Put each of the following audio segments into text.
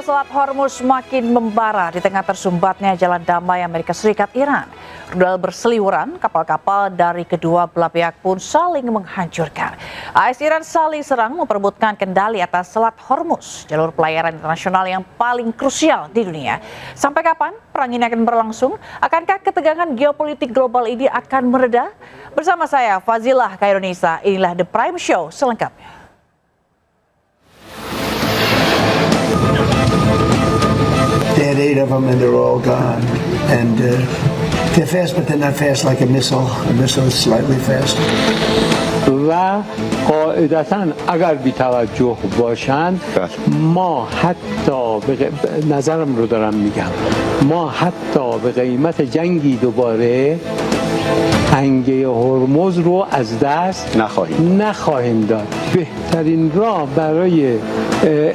Selat Hormuz makin membara di tengah tersumbatnya jalan damai Amerika Serikat Iran. Rudal berseliweran, kapal-kapal dari kedua belah pihak pun saling menghancurkan. AS Iran saling serang memperebutkan kendali atas Selat Hormuz, jalur pelayaran internasional yang paling krusial di dunia. Sampai kapan perang ini akan berlangsung? Akankah ketegangan geopolitik global ini akan mereda? Bersama saya Fazilah Khairunisa, inilah The Prime Show selengkapnya. They had 8 of them and they're all gone. And they're fast, but they're not fast like a missile. A missile is slightly fast. و قاعدتاً اگر بی توجه باشند ما حتی نظرم رو دارم میگم ما حتی به قیمت جنگی دوباره تنگه هرمز رو از دست نخواهیم داد. بهترین راه برای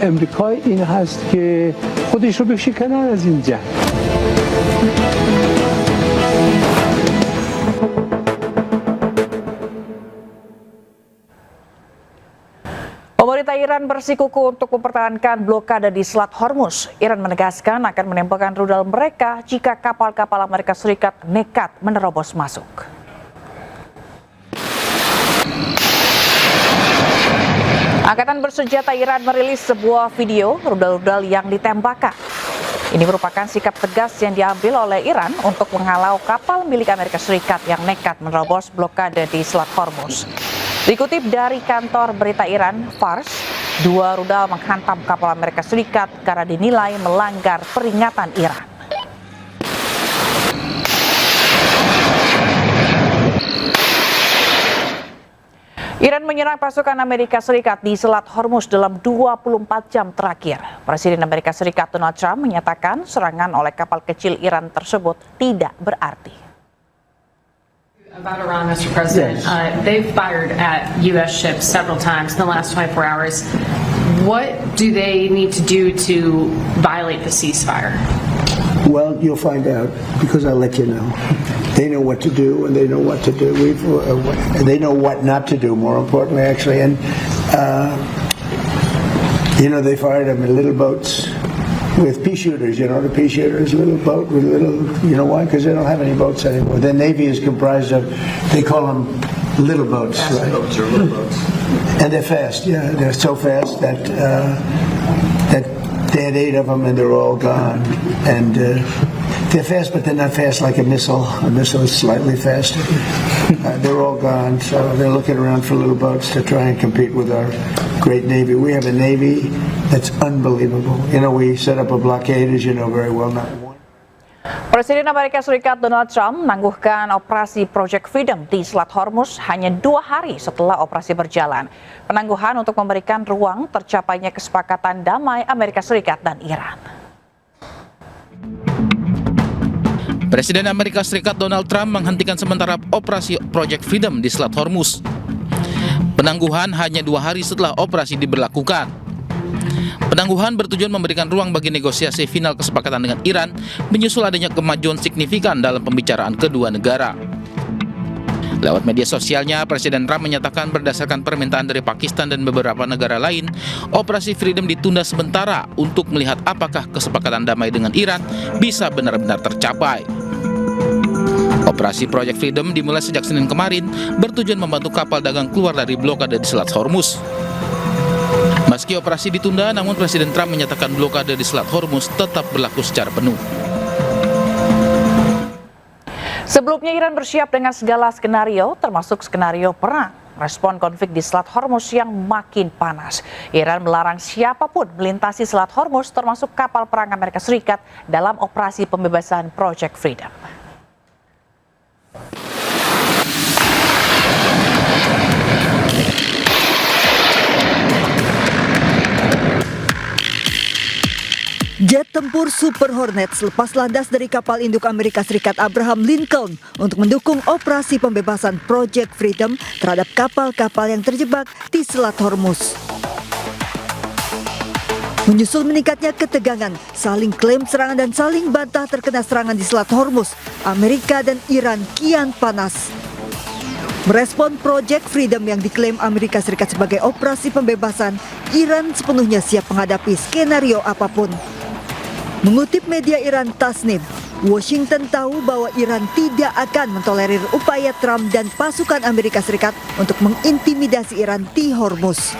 امریکا این هست که خودش رو بکشه از این جنگ. Pemerintah Iran bersikuku untuk mempertahankan blokade di Selat Hormuz. Iran menegaskan akan menembakkan rudal mereka jika kapal-kapal Amerika Serikat nekat menerobos masuk. Angkatan bersenjata Iran merilis sebuah video rudal-rudal yang ditembakkan. Ini merupakan sikap tegas yang diambil oleh Iran untuk menghalau kapal milik Amerika Serikat yang nekat menerobos blokade di Selat Hormuz. Dikutip dari kantor berita Iran, Fars, 2 rudal menghantam kapal Amerika Serikat karena dinilai melanggar peringatan Iran. Iran menyerang pasukan Amerika Serikat di Selat Hormuz dalam 24 jam terakhir. Presiden Amerika Serikat Donald Trump menyatakan serangan oleh kapal kecil Iran tersebut tidak berarti. About Iran, Mr. President, they've fired at U.S. ships several times in the last 24 hours. What do they need to do to violate the ceasefire? Well, you'll find out because I'll let you know. They know what to do and they know what to do. They know what not to do, more importantly, actually. And, they fired them in little boats with pea shooters. The pea shooters, little boat with little, why? Because they don't have any boats anymore. The Navy is comprised of, they call them little boats. Fast right? Boats or little boats. And they're fast, yeah. They're so fast that They had 8 of them, and they're all gone. And they're fast, but they're not fast like a missile. A missile is slightly faster. They're all gone, so they're looking around for little boats to try and compete with our great Navy. We have a Navy that's unbelievable. You know, we set up a blockade, as you know very well now. Presiden Amerika Serikat Donald Trump menangguhkan operasi Project Freedom di Selat Hormuz hanya 2 hari setelah operasi berjalan. Penangguhan untuk memberikan ruang tercapainya kesepakatan damai Amerika Serikat dan Iran. Presiden Amerika Serikat Donald Trump menghentikan sementara operasi Project Freedom di Selat Hormuz. Penangguhan hanya 2 hari setelah operasi diberlakukan. Penangguhan bertujuan memberikan ruang bagi negosiasi final kesepakatan dengan Iran, menyusul adanya kemajuan signifikan dalam pembicaraan kedua negara. Lewat media sosialnya, Presiden Trump menyatakan berdasarkan permintaan dari Pakistan dan beberapa negara lain, operasi Freedom ditunda sementara untuk melihat apakah kesepakatan damai dengan Iran bisa benar-benar tercapai. Operasi Project Freedom dimulai sejak Senin kemarin, bertujuan membantu kapal dagang keluar dari blokade di Selat Hormuz. Meski operasi ditunda, namun Presiden Trump menyatakan blokade di Selat Hormuz tetap berlaku secara penuh. Sebelumnya Iran bersiap dengan segala skenario, termasuk skenario perang. Respon konflik di Selat Hormuz yang makin panas. Iran melarang siapapun melintasi Selat Hormuz, termasuk kapal perang Amerika Serikat dalam operasi pembebasan Project Freedom. Jet tempur Super Hornets lepas landas dari kapal induk Amerika Serikat Abraham Lincoln untuk mendukung operasi pembebasan Project Freedom terhadap kapal-kapal yang terjebak di Selat Hormuz. Menyusul meningkatnya ketegangan, saling klaim serangan dan saling bantah terkena serangan di Selat Hormuz, Amerika dan Iran kian panas. Merespon Project Freedom yang diklaim Amerika Serikat sebagai operasi pembebasan, Iran sepenuhnya siap menghadapi skenario apapun. Mengutip media Iran Tasnim, Washington tahu bahwa Iran tidak akan mentolerir upaya Trump dan pasukan Amerika Serikat untuk mengintimidasi Iran di Hormuz.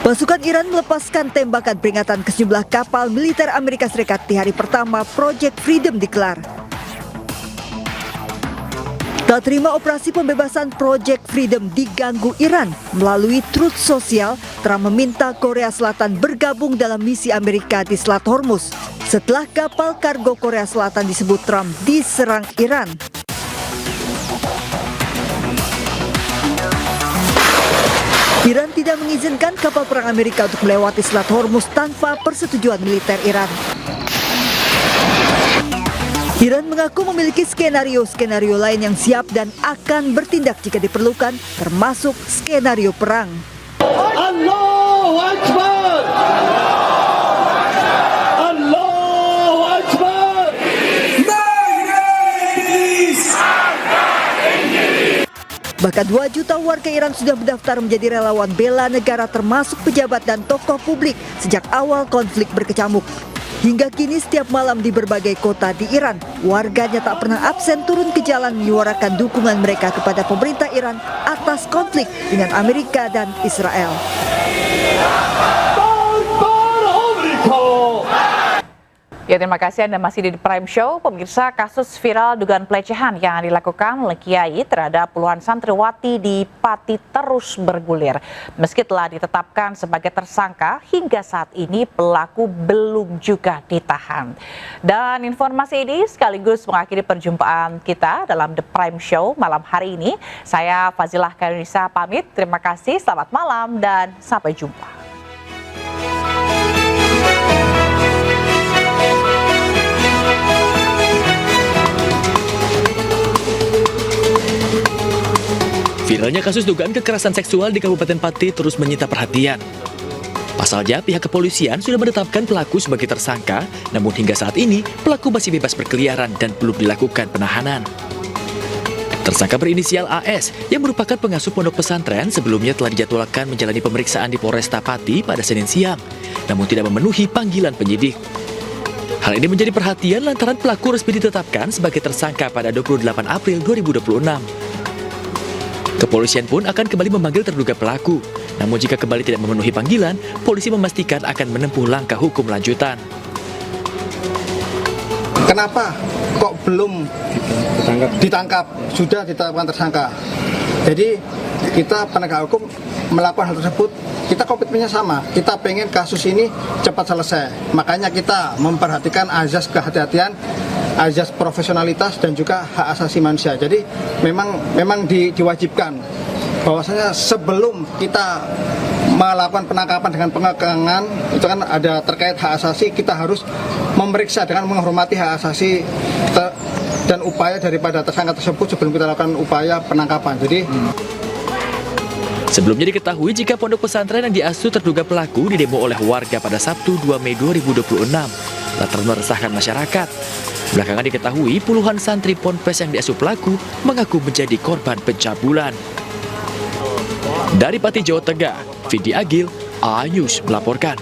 Pasukan Iran melepaskan tembakan peringatan ke sejumlah kapal militer Amerika Serikat di hari pertama Project Freedom dikelar. Tak terima operasi pembebasan Project Freedom diganggu Iran, melalui Truth Social, Trump meminta Korea Selatan bergabung dalam misi Amerika di Selat Hormuz setelah kapal kargo Korea Selatan disebut Trump diserang Iran. Iran tidak mengizinkan kapal perang Amerika untuk melewati Selat Hormuz tanpa persetujuan militer Iran. Iran mengaku memiliki skenario-skenario lain yang siap dan akan bertindak jika diperlukan, termasuk skenario perang. Allahu Akbar! Allahu Akbar! Bahkan 2 juta warga Iran sudah mendaftar menjadi relawan bela negara, termasuk pejabat dan tokoh publik sejak awal konflik berkecamuk. Hingga kini setiap malam di berbagai kota di Iran, warganya tak pernah absen turun ke jalan menyuarakan dukungan mereka kepada pemerintah Iran atas konflik dengan Amerika dan Israel. Ya, terima kasih Anda masih di The Prime Show. Pemirsa, kasus viral dugaan pelecehan yang dilakukan oleh Kiai terhadap puluhan santriwati di Pati terus bergulir. Meski telah ditetapkan sebagai tersangka, hingga saat ini pelaku belum juga ditahan. Dan informasi ini sekaligus mengakhiri perjumpaan kita dalam The Prime Show malam hari ini. Saya Fazilah Kairunisa pamit. Terima kasih, selamat malam dan sampai jumpa. Viralnya kasus dugaan kekerasan seksual di Kabupaten Pati terus menyita perhatian. Pasalnya, pihak kepolisian sudah menetapkan pelaku sebagai tersangka, namun hingga saat ini pelaku masih bebas berkeliaran dan belum dilakukan penahanan. Tersangka berinisial AS yang merupakan pengasuh pondok pesantren sebelumnya telah dijadwalkan menjalani pemeriksaan di Polresta Pati pada Senin siang, namun tidak memenuhi panggilan penyidik. Hal ini menjadi perhatian lantaran pelaku resmi ditetapkan sebagai tersangka pada 28 April 2026. Kepolisian pun akan kembali memanggil terduga pelaku. Namun jika kembali tidak memenuhi panggilan, polisi memastikan akan menempuh langkah hukum lanjutan. Kenapa kok belum ditangkap? Sudah ditetapkan tersangka. Jadi kita penegak hukum melakukan hal tersebut, kita komitmennya sama. Kita pengen kasus ini cepat selesai. Makanya kita memperhatikan azas kehati-hatian, azas profesionalitas dan juga hak asasi manusia. Jadi memang diwajibkan bahwasanya sebelum kita melakukan penangkapan dengan pengekangan, itu kan ada terkait hak asasi, kita harus memeriksa dengan menghormati hak asasi dan upaya daripada tersangka tersebut sebelum kita lakukan upaya penangkapan. Jadi Sebelumnya diketahui jika pondok pesantren yang diasuh terduga pelaku didemo oleh warga pada Sabtu 2 Mei 2026 lantaran meresahkan masyarakat. Belakangan diketahui puluhan santri ponpes yang diasuh pelaku mengaku menjadi korban pencabulan. Dari Pati, Jawa Tengah, Vidi Agil, iNews melaporkan.